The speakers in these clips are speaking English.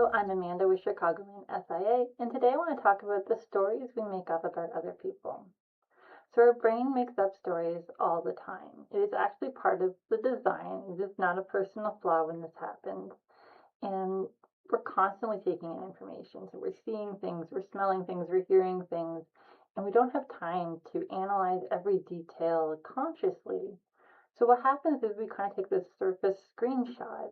Hello, I'm Amanda with Chicagoland SIA, and today I want to talk about the stories we make up about other people. So our brain makes up stories all the time. It is actually part of the design. It is not a personal flaw when this happens. And we're constantly taking in information. So we're seeing things, we're smelling things, we're hearing things, and we don't have time to analyze every detail consciously. So what happens is we kind of take this surface screenshot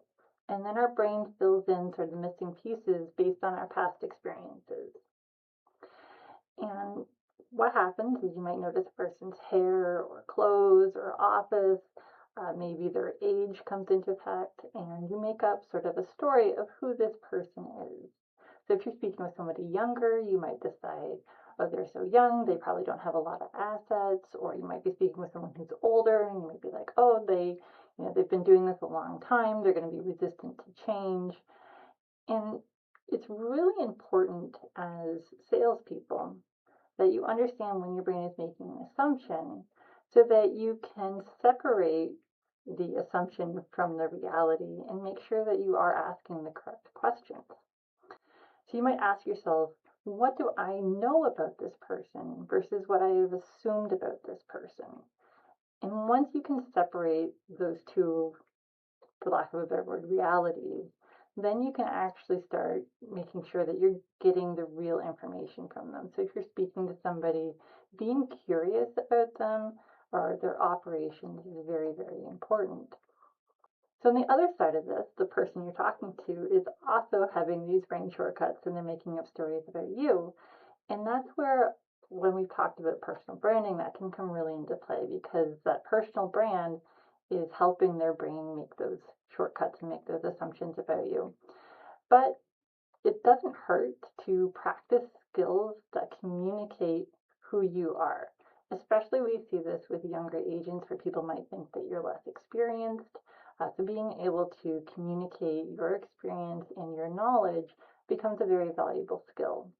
and then our brain fills in sort of missing pieces based on our past experiences. And what happens is you might notice a person's hair or clothes or office, maybe their age comes into effect, and you make up sort of a story of who this person is. So if you're speaking with somebody younger, you might decide, oh, they're so young, they probably don't have a lot of assets, or you might be speaking with someone who's older, and you might be like, oh, they've been doing this a long time, they're going to be resistant to change. And it's really important as salespeople that you understand when your brain is making an assumption so that you can separate the assumption from the reality and make sure that you are asking the correct questions. So you might ask yourself, what do I know about this person versus what I have assumed about this person? And once you can separate those two, for lack of a better word, realities, then you can actually start making sure that you're getting the real information from them. So if you're speaking to somebody, being curious about them or their operations is very, very important. So on the other side of this, the person you're talking to is also having these brain shortcuts and they're making up stories about you. And that's where, when we've talked about personal branding, that can come really into play because that personal brand is helping their brain make those shortcuts and make those assumptions about you. But it doesn't hurt to practice skills that communicate who you are. Especially we see this with younger agents where people might think that you're less experienced. So being able to communicate your experience and your knowledge becomes a very valuable skill.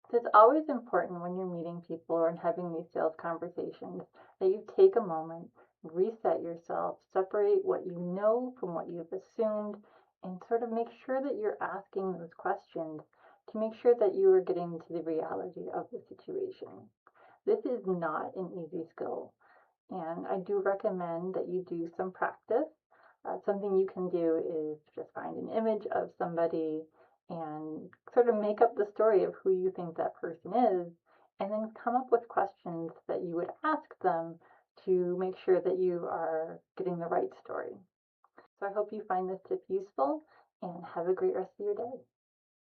So it's always important when you're meeting people or having these sales conversations that you take a moment, reset yourself, separate what you know from what you've assumed, and sort of make sure that you're asking those questions to make sure that you are getting to the reality of the situation. This is not an easy skill, and I do recommend that you do some practice. Something you can do is just find an image of somebody and sort of make up the story of who you think that person is, and then come up with questions that you would ask them to make sure that you are getting the right story. So I hope you find this tip useful and have a great rest of your day.